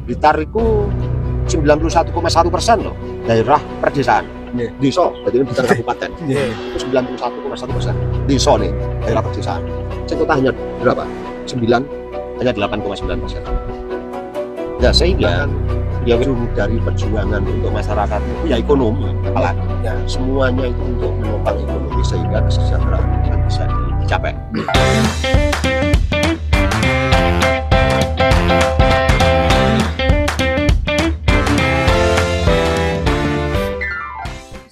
Blitar itu 91,1% loh daerah perdesaan. Desa, jadi Blitar kabupaten. Itu 91,1% desa nih daerah perdesaan. Contohnya hanya berapa? 8,9%. Ya sehingga ya ujung dari perjuangan untuk masyarakat itu ya ekonomi, apalagi ya semuanya itu untuk menopang ekonomi sehingga kesejahteraan bisa dicapai.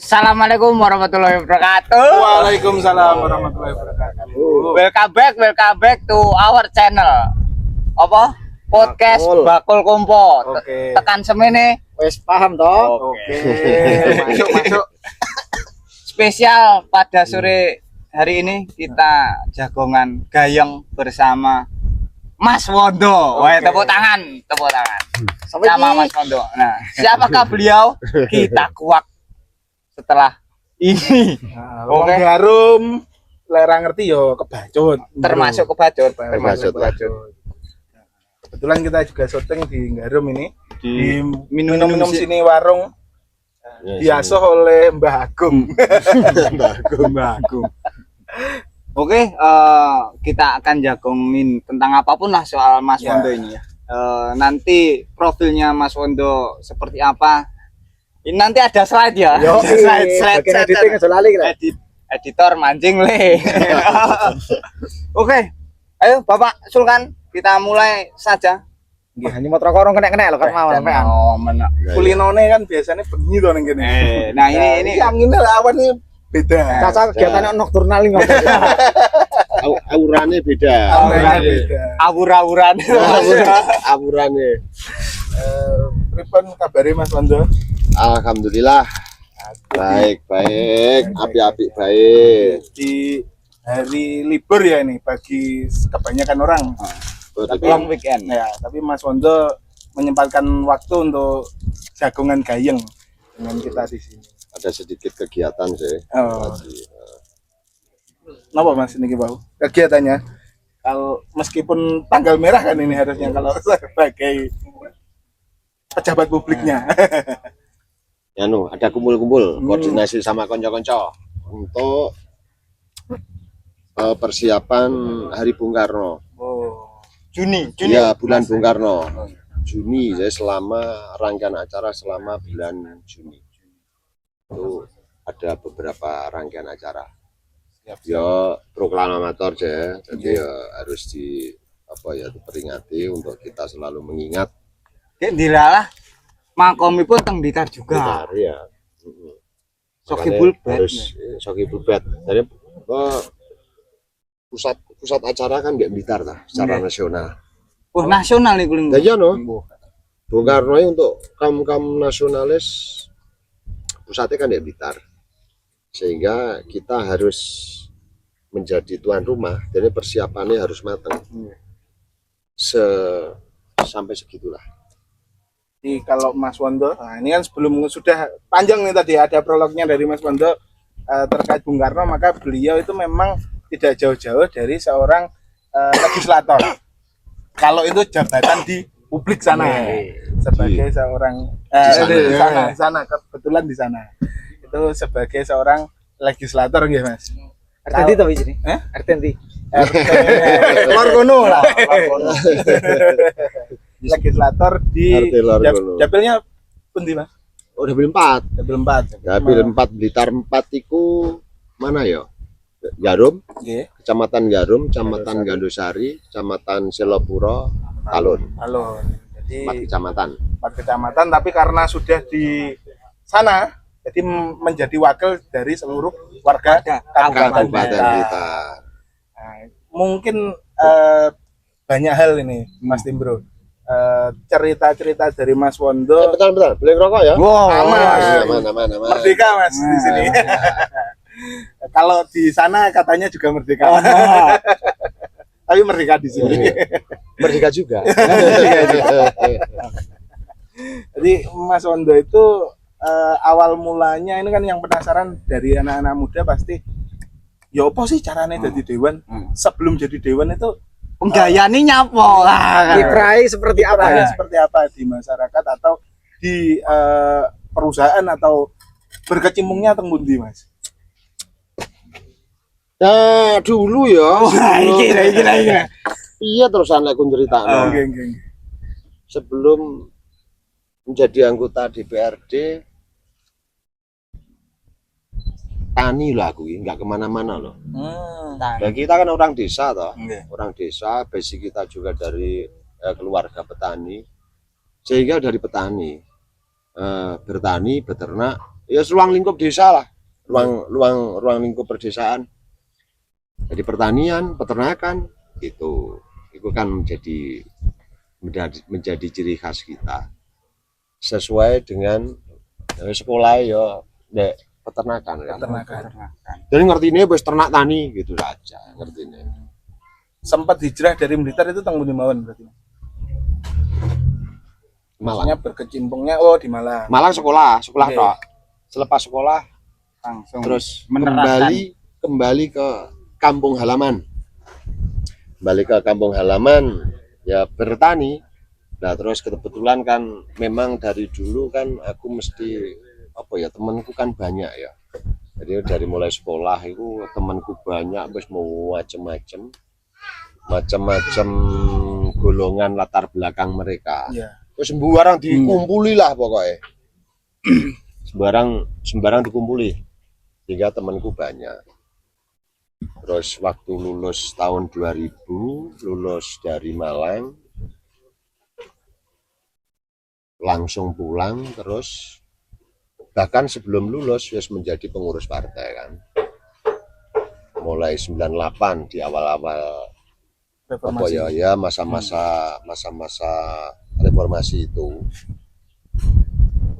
Assalamualaikum warahmatullahi wabarakatuh. Waalaikumsalam warahmatullahi wabarakatuh. Welcome back to our channel. Apa? Podcast Bakul Kompo. Oke. Tekan semene Wes paham toh? Oke. Masuk. spesial pada sore hari ini kita jagongan gayeng bersama Mas Wondo. Wah, tepuk tangan. Sama Mas Wondo. Nah, siapakah beliau? Kita kuak setelah ini. Wong Garum lerang ngerti yo kebacut. Termasuk kebacut. Kebetulan kita juga syuting di Garum ini di minum-minum sini warung diasuh oleh Mbah Agung. Mbah Agung. Oke, kita akan jagongin tentang apapun lah soal Mas Wondo ini ya. Nanti profilnya Mas Wondo seperti apa? Ini nanti ada slide ya. Slide editing aja lali kita. Editor mancing le. Oke, ayo Bapak Sulkan, kita mulai saja. Nggih, hanya motor korong kena lho kan mau sampean. Oh, menak. Kulinone kan biasanya bengi to ning kene. Nah ini anginnya awan ini beda. Caca kegiatannya nocturnal nih ngomong. Aurane beda. Awur-awuran. Aurane. Pripun kabare Mas Wondo? Alhamdulillah. Baik, api-api baik. Di hari libur ya ini bagi kebanyakan orang. Tapi long weekend. Ya, tapi Mas Wondo menyempatkan waktu untuk jagongan gayeng dengan kita di sini. Ada sedikit kegiatan sih. Oh. Kenapa Mas ini bau? Kegiatannya kalau meskipun tanggal merah kan ini harusnya kalau sebagai pejabat publiknya. Ya ada kumpul-kumpul koordinasi sama konco-konco untuk persiapan Hari Bung Karno. Oh. Juni. Ya, bulan Bung Karno. Juni, jadi selama rangkaian acara selama bulan Juni. Itu ada beberapa rangkaian acara. Ya proklamator ya, jadi ya harus diperingati untuk kita selalu mengingat. Dilalah makomipun teng Blitar juga. Blitar ya. Sokibul harus Sokibul Bed. Jadi pusat acara kan nggak Blitar lah, secara nasional. Oh, nasional nih kuling. Ya no. Bung Karno untuk kaum nasionalis pusatnya kan di Blitar. Sehingga kita harus menjadi tuan rumah, jadi persiapannya harus matang. Sampai segitulah. Jadi kalau Mas Wondo, nah ini kan sebelum sudah panjang nih tadi ada prolognya dari Mas Wondo terkait Bung Karno, maka beliau itu memang tidak jauh-jauh dari seorang legislator. Kalau itu jabatan di publik sana, sebagai seorang di sana kebetulan di sana itu sebagai seorang legislator gitu Mas. RT to iki. RT. Lorgono lah. Legislator di dapilnya pundi Mas? Oh, dapil 4. Dapil 4. Dapil 4 Blitar 4 iku mana ya? Garum, Kecamatan Garum, Kecamatan Gandusari, Kecamatan Selopuro, Talun. Jadi 4 kecamatan, tapi karena sudah di sana, jadi menjadi wakil dari seluruh warga Kabupaten Blitar. Nah, mungkin banyak hal ini, Mas Timbro. Cerita-cerita dari Mas Wondo. Bentar, boleh ngerokok ya? Aman. Merdeka Mas di sini. Kalau di sana katanya juga merdeka. Tapi merdeka di sini. Merdeka juga. Jadi Mas Wondo itu awal mulanya ini kan yang penasaran dari anak-anak muda pasti ya apa sih caranya jadi dewan? Sebelum jadi dewan itu penggayaan ini nyapo lah. Kiprahnya seperti apa kiprahnya ya? seperti apa di masyarakat atau di perusahaan atau berkecimpungnya teng pundi Mas? Nah, dulu ya. Wah, iki. Iya terus anak aku cerita. Nggih, nggih. Sebelum menjadi anggota DPRD, tani lah aku, nggak kemana-mana loh. Dan kita kan orang desa toh, Nggih. orang desa, basic kita juga dari keluarga petani, sehingga dari petani bertani, beternak, ya ruang lingkup desa lah, ruang lingkup perdesaan. Jadi pertanian, peternakan itu kan menjadi ciri khas kita. Sesuai dengan sekolah ya, peternakan kan. Jadi ngerti ini bos ternak tani gitu saja, ngerti ini. Sempat hijrah dari Blitar itu teng pundi mawon berarti? Maksudnya Malang. berkecimpungnya di Malang. Malang sekolah Oke. toh. Selepas sekolah Langsung terus menerapkan. kembali ke kampung halaman. Kembali ke kampung halaman ya bertani. Nah, terus kebetulan kan memang dari dulu kan aku mesti temanku kan banyak ya. Jadi dari mulai sekolah itu temanku banyak, wis mau macam-macam golongan latar belakang mereka. Iya. Terus sembarang dikumpuli lah pokoknya. sembarang dikumpuli. Sehingga temanku banyak. Terus waktu lulus tahun 2000, lulus dari Malang, langsung pulang, terus bahkan sebelum lulus wis menjadi pengurus partai kan. Mulai 98 di awal-awal Reformasi. masa-masa reformasi itu.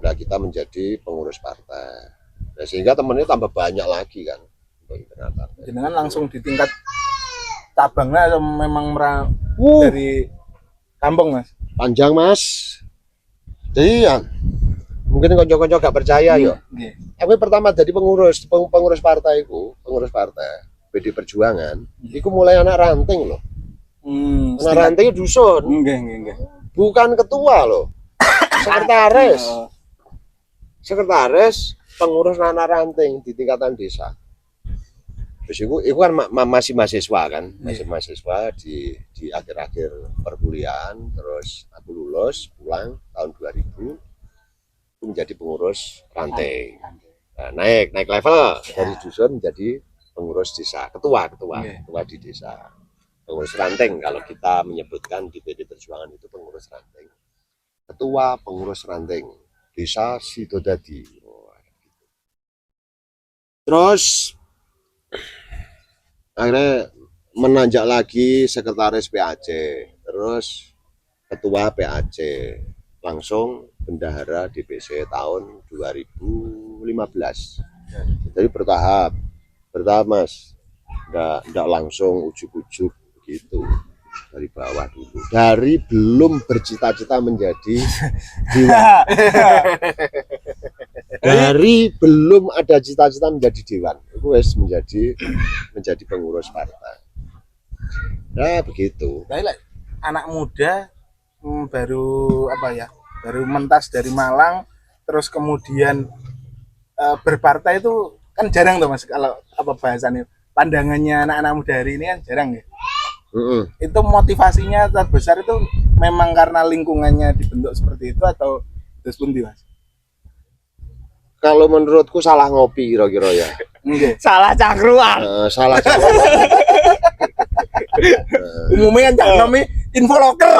Nah, kita menjadi pengurus partai. Nah, sehingga temennya tambah banyak lagi kan. Jenengan langsung di tingkat cabangnya atau memang dari kampung Mas? Panjang Mas. Jadi ya mungkin konco-konco gak percaya yo. Nggih. Aku pertama jadi pengurus partai PD Perjuangan. Iku mulai anak ranting loh. Anak ranting dusun, Nggih. bukan ketua loh. Sekretaris pengurus anak ranting di tingkatan desa. Terus itu kan masih mahasiswa kan, masih mahasiswa di akhir-akhir perkuliahan, terus aku lulus pulang tahun 2000 menjadi pengurus ranting. Nah, naik level dari dusun menjadi pengurus desa, ketua di desa. Pengurus ranting kalau kita menyebutkan di PD Perjuangan itu pengurus ranting. Ketua pengurus ranting desa Sidodadi. Terus akhirnya menanjak lagi sekretaris PAC, terus ketua PAC, langsung bendahara DPC tahun 2015. Jadi bertahap Mas, enggak langsung ujuk-ujuk gitu, dari bawah dulu, dari belum bercita-cita menjadi dewan, dari belum ada cita-cita menjadi dewan, itu wes menjadi pengurus partai. Nah begitu. Anak muda baru baru mentas dari Malang, terus kemudian berpartai itu kan jarang tuh Mas, kalau bahasannya pandangannya anak-anak muda hari ini kan jarang ya. Itu motivasinya terbesar itu memang karena lingkungannya dibentuk seperti itu atau terus pundi Mas? Kalau menurutku salah ngopi kira-kira ya. Salah cangkruan. Salah Umumnya kan cangkrumi info loker.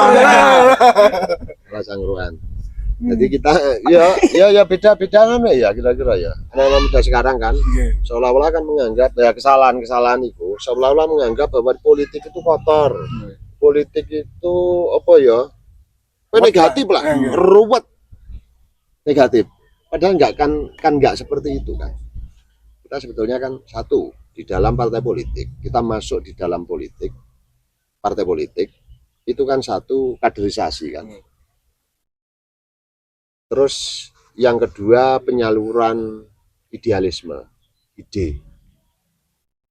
salah cangkruan. Jadi kita ya beda kan ya kira-kira ya. Anak-anak muda sekarang kan seolah-olah kan menganggap ya kesalahan itu seolah-olah menganggap bahwa politik itu kotor. Politik itu negatif lah, ruwet. Negatif. Padahal enggak seperti itu kan. Kita sebetulnya kan satu di dalam partai politik, kita masuk di dalam politik, partai politik itu kan satu kaderisasi kan. Terus yang kedua penyaluran idealisme, ide,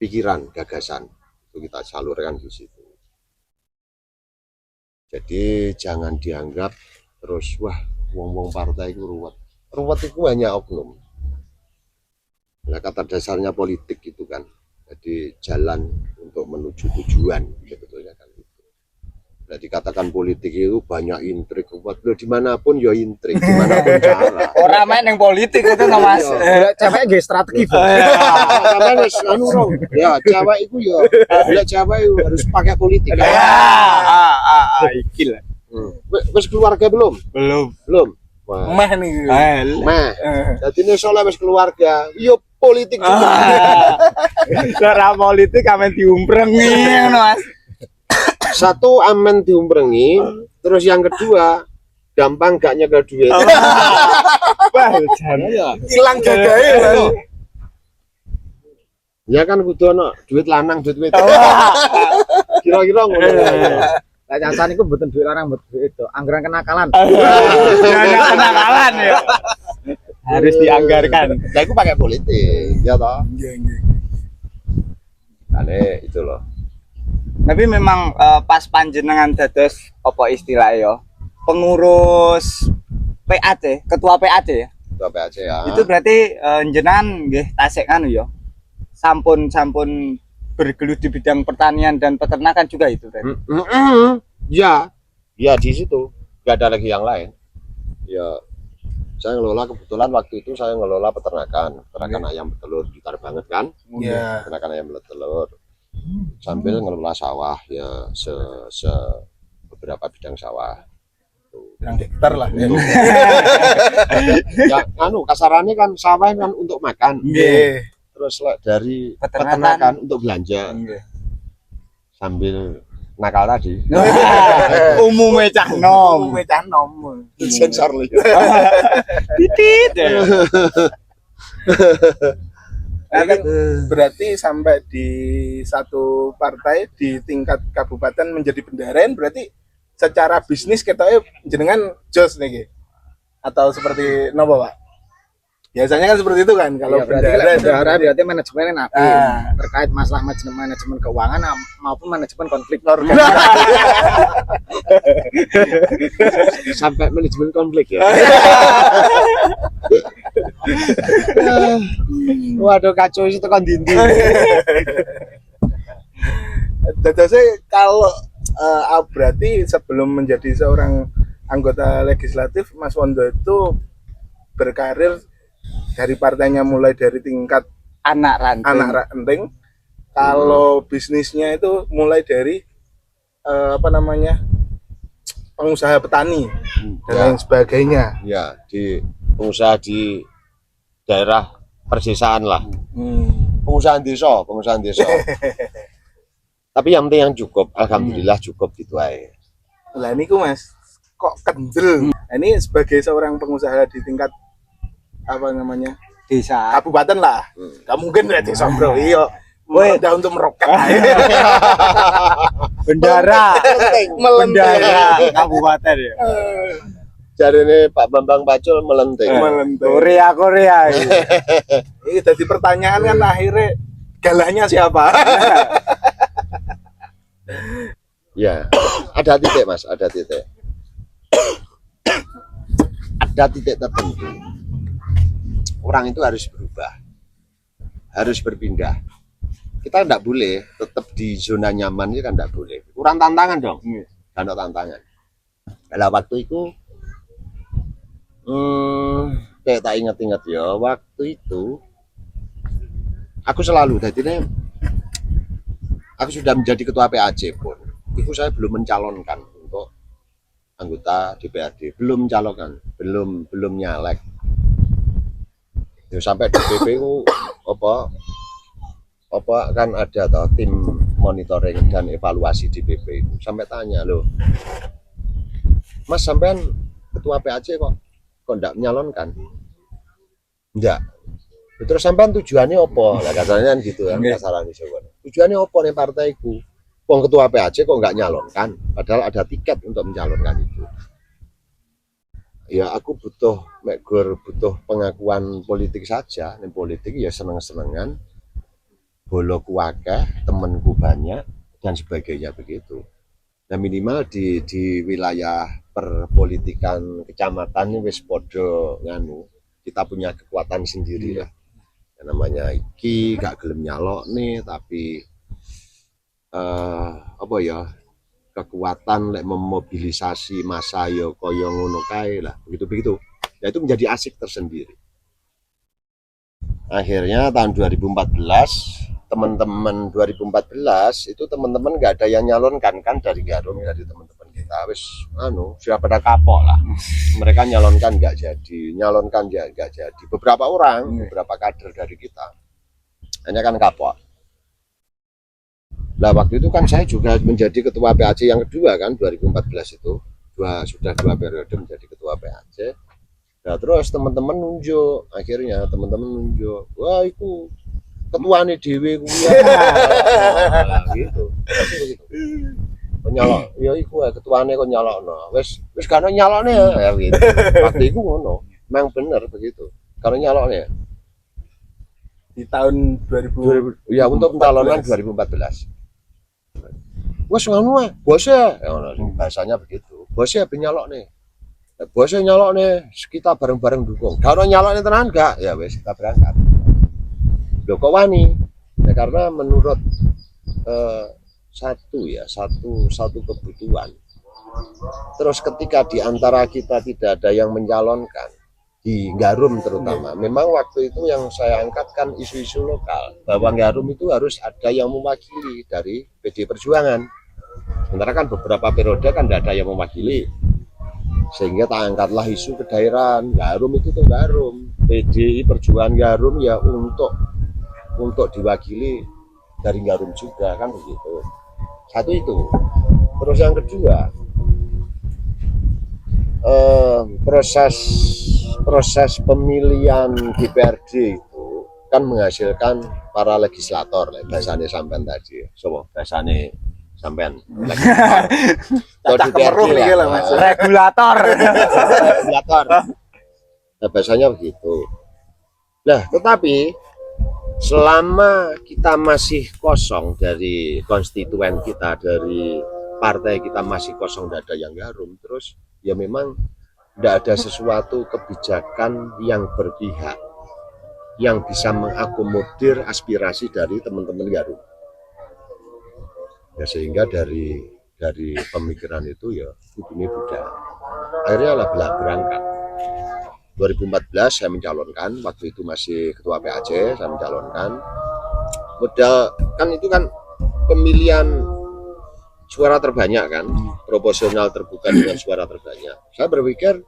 pikiran, gagasan itu kita salurkan di situ. Jadi jangan dianggap terus wah wong-wong partai itu ruwet. Ruwet itu hanya oknum. Nah, kata dasarnya politik itu kan. Jadi jalan untuk menuju tujuan sebetulnya kan itu. Nah, dikatakan politik itu banyak intrik kuat. Loh dimanapun ya intrik, dimanapun cara. Orang main yang politik itu no Mas. Cewek nggih strategi. Sampai wis anu rong. Ya, Jawa itu ya, bila Jawa itu harus pakai politik. Iki lah. Wis keluarga belum? Belum. Belum. Wah, Meh nih. meh. Jadi ini soalnya wis keluarga, yo politik juga. Cara politik amen diumprengi ngono Mas. Satu amen diumprengi, terus yang kedua gampang gak nyekel duit. Wah, jan. Hilang gagahe. Ya kan kudu ono duit lanang, duit wedok. Kira-kira ngono. Lah nyasan iku mboten duit larang mboten duit itu, anggaran kenakalan. Jangan kenakalan ya. Harus dianggarkan. Nah, itu pakai politik, ya toh. Nggih. Kale itu loh. Tapi memang pas panjenengan dados apa istilahnya ya? Pengurus PAC, ketua PAC ya. Ketua PAC ya. Itu berarti jenengan nggih tasik anu ya. Sampun bergelut di bidang pertanian dan peternakan juga itu tadi. Ya, ya di situ. Gak ada lagi yang lain. Ya, saya ngelola kebetulan waktu itu saya ngelola peternakan ayam betelur gitar banget kan. Iya. Peternakan ayam betelur sambil ngelola sawah ya beberapa bidang sawah. Yang hektar lah. Ya, anu kasarannya kan sawah kan untuk makan. Nggih. Terus dari Peternakan. peternakan untuk belanja sambil nakal tadi. Umumnya cah nom. Mecah nom. Sensor lho. Titit. Nah, kan berarti sampai di satu partai di tingkat kabupaten menjadi bendahara berarti secara bisnis kita jenengan jos nih atau seperti nopo Pak? Biasanya kan seperti itu kan kalau bendahara berarti manajemennya nabi Ah. terkait masalah manajemen keuangan maupun manajemen konflik. Sampai manajemen konflik ya. Waduh kacau itu kan dindi. Dadasnya kalau berarti sebelum menjadi seorang anggota legislatif Mas Wondo itu berkarir dari partainya mulai dari tingkat Anak ranting. anak ranting. Kalau bisnisnya itu mulai dari apa namanya pengusaha petani dan Ya, lain sebagainya. ya di pengusaha di daerah perdesaan lah. Pengusahaan desa. Tapi yang penting yang cukup, alhamdulillah cukup gitu aja. Lah ini Mas kok kendel. Nah, ini sebagai seorang pengusaha di tingkat apa namanya Desa. kabupaten lah. Gak mungkin ya desa bro. Iya. Udah untuk meroket. Bendara. Melenteng. Bendara kabupaten ya. Jadi ini Pak Bambang Pacul melenteng. Melenteng. Korea. Ini jadi pertanyaan kan akhirnya galahnya siapa? Ya, ada titik Mas, ada titik. Ada titik tertentu. Orang itu harus berubah, harus berpindah. Kita tidak boleh tetap di zona nyaman ini kan tidak boleh. Kurang tantangan dong, kan tantangan. Kalau waktu itu, kayak tak ingat-ingat ya, waktu itu aku selalu, jadi ini aku sudah menjadi ketua PAC pun, itu saya belum mencalonkan untuk anggota DPRD, belum mencalonkan, belum nyalek. Ya, sampai DPP itu apa kan ada toh tim monitoring dan evaluasi DPP itu sampai tanya loh, Mas sampean ketua PAC kok enggak menyalonkan? Enggak. Terus sampean tujuannya apa? Lah katanya kan gitu kan kasarannya coba. Tujuannya apa nih partaiku? Wong ketua PAC kok enggak nyalonkan padahal ada tiket untuk mencalonkan itu. Ya aku butuh pengakuan politik saja. Nih politik ya seneng-senengan, boloku akeh, temenku banyak dan sebagainya begitu. Nah minimal di wilayah perpolitikan kecamatan ini wis podo nganu, kita punya kekuatan sendiri lah. Yang namanya iki gak gelem nyalok nih, tapi apa ya, kekuatan lek memobilisasi massa yo koyo ngono kae lah, begitu-begitu. Ya itu menjadi asik tersendiri. Akhirnya tahun 2014 teman-teman 2014 itu teman-teman nggak ada yang nyalonkan kan dari Garum, dari teman-teman kita wis sudah pada kapok lah, mereka nyalonkan nggak jadi, nyalonkan ya nggak jadi, beberapa orang, beberapa kader dari kita hanya kan kapok. Nah waktu itu kan saya juga menjadi ketua PAC yang kedua kan, 2014 itu sudah 2 periode menjadi ketua PAC. Nah terus teman-teman nunjuk, akhirnya teman-teman nunjuk, wah itu ketuane dhewe kuwi ya. Gitu. Penyalok, ya iku ketuane kok nyalokno. Wis kan nyalokne ya gitu. Waktu itu ngono. Memang bener begitu. Kalau nyalokne Di tahun 2000 ya untuk pencalonan 2014. Wes ngono bose, bahasanya begitu. Bose ben nyalokne. Bose nyalokne, kita bareng-bareng dukung. Kalau nyalokne tenan enggak, ya wes kita berangkat. Loh kok wani? Ya karena menurut satu kebutuhan. Terus ketika di antara kita tidak ada yang mencalonkan, di Garum terutama, memang waktu itu yang saya angkatkan isu-isu lokal, bahwa Garum itu harus ada yang mewakili dari PD Perjuangan. Sementara kan beberapa periode kan tidak ada yang mewakili, sehingga tak angkatlah isu kedaerahan. Garum itu tuh Garum, PDI Perjuangan Garum ya untuk diwakili dari Garum juga kan begitu. Satu itu. Terus yang kedua, proses pemilihan DPRD itu kan menghasilkan para legislator, bahasane sampean tadi. So, bahasane sampean Regulator. Nah, bahasanya begitu. Nah, tetapi selama kita masih kosong dari konstituen kita, dari partai kita masih kosong, tidak ada yang Garum, terus ya memang tidak ada sesuatu kebijakan yang berpihak yang bisa mengakomodir aspirasi dari teman-teman Garum. Ya sehingga dari pemikiran itu ya ini budak. Akhirnya lah berangkat. 2014 saya mencalonkan, waktu itu masih ketua PAC, saya mencalonkan. Modal kan itu kan pemilihan suara terbanyak kan, proporsional terbuka dengan suara terbanyak. Saya berpikir,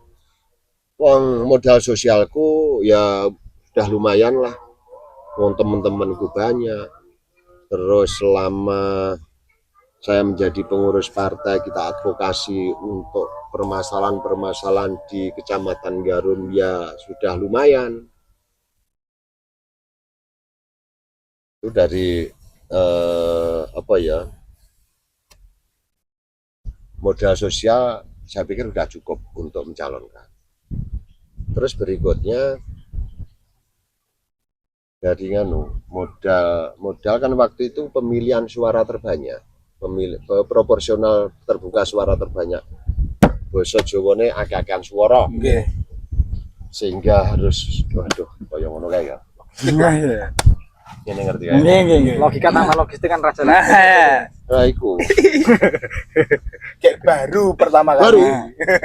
uang modal sosialku ya sudah lumayan lah, uang teman-temanku banyak. Terus selama saya menjadi pengurus partai, kita advokasi untuk permasalahan-permasalahan di Kecamatan Garum ya sudah lumayan. Itu dari modal sosial saya pikir sudah cukup untuk mencalonkan. Terus berikutnya dari modal kan waktu itu pemilihan suara terbanyak, proporsional terbuka suara terbanyak. Basa Jawane akeh-akehan swara. Nggih. Sehingga harus kaya ngono kae ya. Ini ngerti ya. Nggih. Logika tambah logistik kan raja. Nah, iku. Kayak baru pertama kali.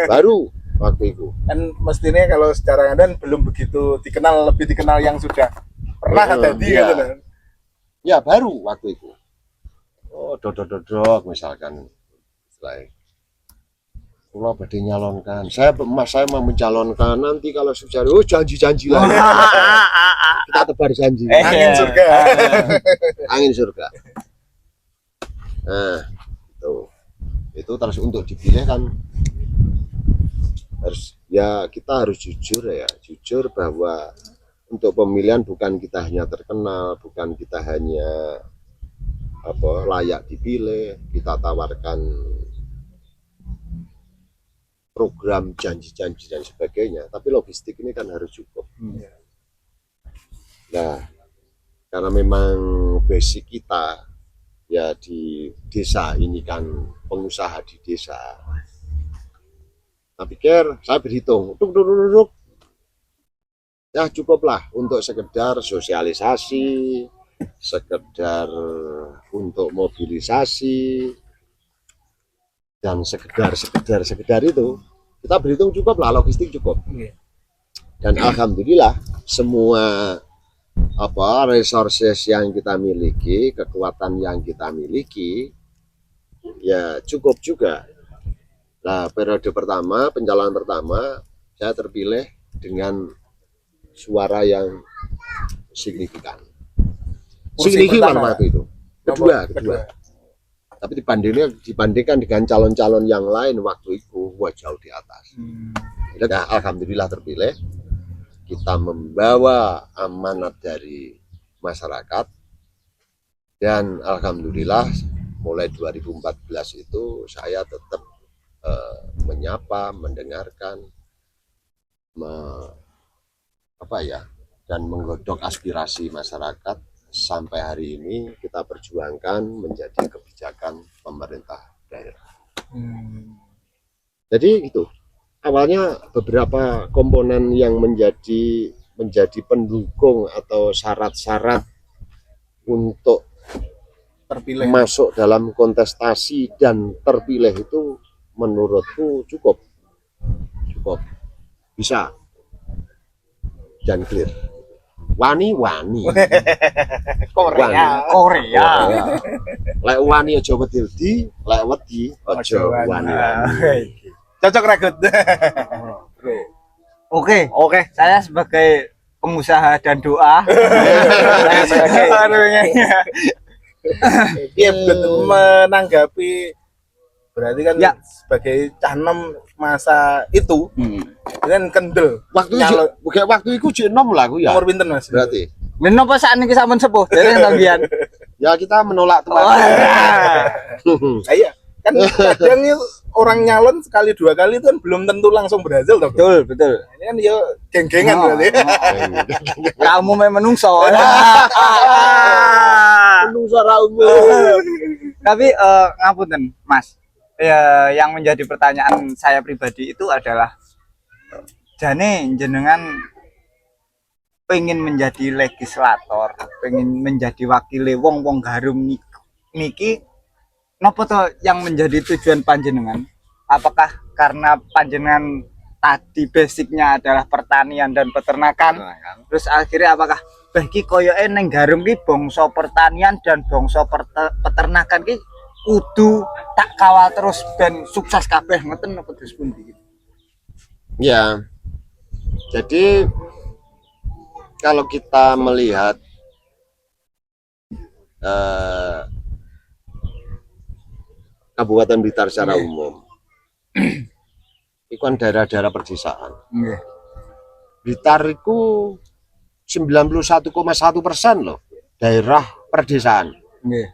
Baru waktu itu. Kan mestinya kalau secara ngadan belum begitu dikenal, lebih dikenal yang sudah pernah tadi iya. gitu kan. Ya baru waktu itu. Oh, dodok misalkan setelah kalau badhe nyalonkan, saya mau mencalonkan, nanti kalau sudah janji-janji lah. Kita tebar janji. Angin surga. Angin surga. Nah, itu terus untuk dipilih kan kita harus jujur bahwa untuk pemilihan bukan kita hanya terkenal, bukan kita hanya layak dipilih, kita tawarkan program janji-janji dan sebagainya, tapi logistik ini kan harus cukup. Nah, karena memang basic kita ya di desa ini kan pengusaha di desa. Saya pikir, saya berhitung, duk, ya cukuplah untuk sekedar sosialisasi, sekedar untuk mobilisasi, dan sekedar itu kita berhitung cukuplah, logistik cukup. Dan alhamdulillah semua resources yang kita miliki, kekuatan yang kita miliki ya cukup juga. Nah, periode pertama, pencalonan pertama saya terpilih dengan suara yang signifikan. Signifikan waktu itu. Kedua. Tapi dibandingkan dengan calon-calon yang lain waktu itu, wah jauh di atas. Nah, alhamdulillah terpilih. Kita membawa amanat dari masyarakat dan alhamdulillah mulai 2014 itu saya tetap menyapa, mendengarkan, dan menggodok aspirasi masyarakat sampai hari ini kita perjuangkan menjadi kebijakan pemerintah daerah. Jadi itu awalnya beberapa komponen yang menjadi pendukung atau syarat-syarat untuk terpilih masuk dalam kontestasi dan terpilih itu menurutku cukup bisa dan clear. Wani Korea. Lek wani aja wedi, lek wedi aja wani. Cocok ragut. Oke. Saya sebagai pengusaha dan doa. Saya sebagai Iya, menanggapi berarti kan ya, sebagai canem masa itu kan kendel. Waktu itu jek enom lah aku ya. Umur pinten Mas? Berarti. menapa saat ini sampun sepuh dari sampean. Ya kita menolak tua. Iya, kan kadang itu orang nyalon sekali dua kali itu kan belum tentu langsung berhasil toh. Betul. Ini kan ya geng-gengan berarti. Kamu memang menungso. Menungso ra umum. Tapi ngapunten, Mas. Yang menjadi pertanyaan saya pribadi itu adalah jane jenengan pengen menjadi legislator, pengen menjadi wakile wong garum niki napa to yang menjadi tujuan panjenengan? Apakah karena panjenengan tadi basicnya adalah pertanian dan peternakan, terus akhirnya apakah bagi koyoke neng garum ki bangsa pertanian dan bangsa peternakan ki kudu tak kawal terus ben sukses kabeh ngoten napa terus pundi? Ya. Jadi kalau kita melihat Kabupaten Blitar secara umum, itu kan daerah-daerah pedesaan. Blitar itu 91,1% loh daerah pedesaan.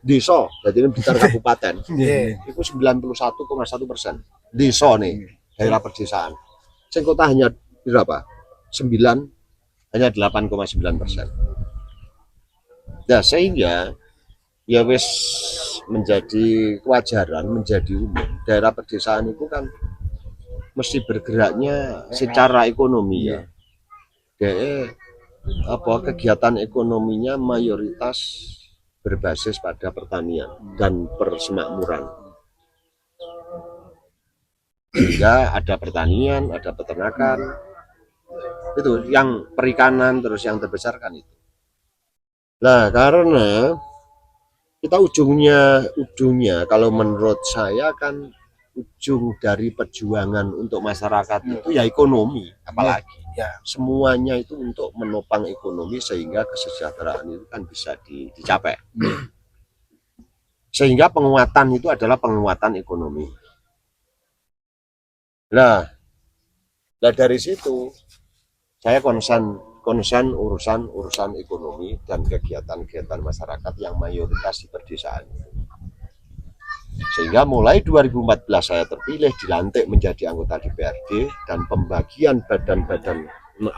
Desa, jadi ini Blitar Kabupaten. Itu 91,1%. Desa nih, daerah pedesaan. Sing kota hanya berapa? 9, hanya 8,9%. Nah, sehingga ya wis menjadi kewajaran, menjadi umum. Daerah pedesaan itu kan mesti bergeraknya secara ekonomi ya. Kegiatan ekonominya mayoritas berbasis pada pertanian dan persemakmuran. Sehingga ada pertanian, ada peternakan, itu yang perikanan, terus yang terbesar kan itu. Nah, karena kita ujungnya kalau menurut saya kan ujung dari perjuangan untuk masyarakat itu ya ekonomi, apalagi semuanya itu untuk menopang ekonomi sehingga kesejahteraan itu kan bisa dicapai. Sehingga penguatan itu adalah penguatan ekonomi. Nah dari situ saya konsen urusan ekonomi dan kegiatan-kegiatan masyarakat yang mayoritas di pedesaan. Sehingga mulai 2014 saya terpilih, dilantik menjadi anggota DPRD, dan pembagian badan-badan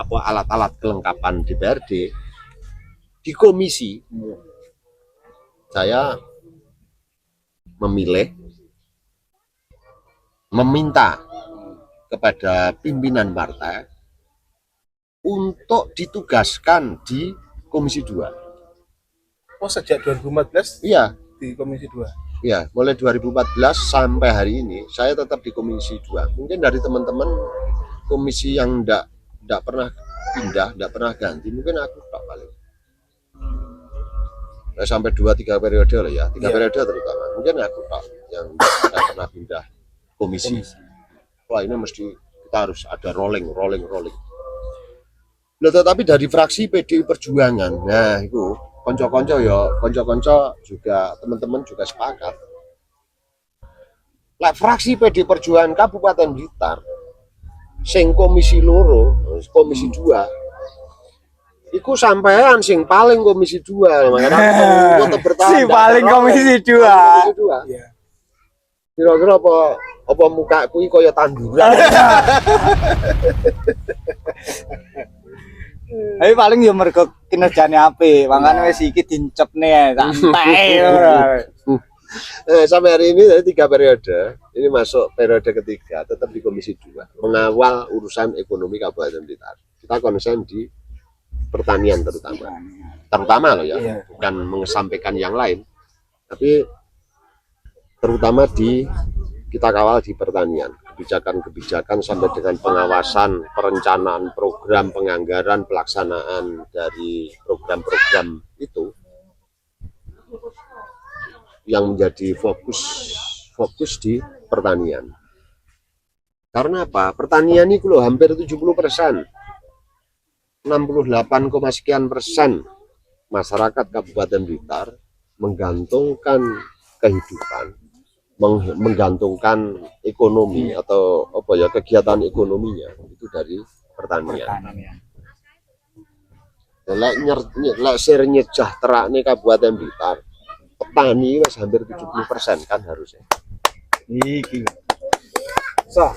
alat-alat kelengkapan DPRD di komisi saya memilih, meminta kepada pimpinan partai untuk ditugaskan di Komisi 2. Oh, sejak 2014 Iya, di Komisi 2. iya, mulai 2014 sampai hari ini saya tetap di Komisi 2. Mungkin dari teman-teman komisi yang enggak pernah pindah, enggak pernah ganti, mungkin aku tak paling. Sampai 2-3 periode lah ya, 3 periode terutama. Mungkin aku tak yang enggak pernah pindah komisi. Wah, ini mesti kita harus ada rolling. Loh, tetapi dari fraksi PDI Perjuangan, nah itu konco-konco juga teman-teman juga sepakat. Lah fraksi PDI Perjuangan Kabupaten Blitar sing komisi loro, komisi 2. Iku sampean sing paling komisi 2, makanya aku tetap bertahan. Si paling komisi 2. Iya. Kira-kira apa mukaku iki kaya tanduran. Tapi paling ya mergo kinerjane apik, makane wis iki dincepne santai. Sampai hari ini dari 3 periode, ini masuk periode ketiga, tetap di Komisi 2, mengawal urusan ekonomi Kabupaten Blitar. Kita konsen di pertanian terutama loh ya, bukan mengesampaikan yang lain, tapi terutama kita kawal di pertanian, kebijakan-kebijakan sampai dengan pengawasan, perencanaan program, penganggaran, pelaksanaan dari program-program itu yang menjadi fokus di pertanian. Karena apa? Pertanian ini loh hampir 70%, 68, sekian persen masyarakat Kabupaten Blitar menggantungkan kehidupan, menggantungkan ekonomi atau apa ya, kegiatan ekonominya itu dari pertanian. Lek sir nyejahtera nih Kabupaten Blitar, petani mas hampir 70% kan harusnya. Iki. So,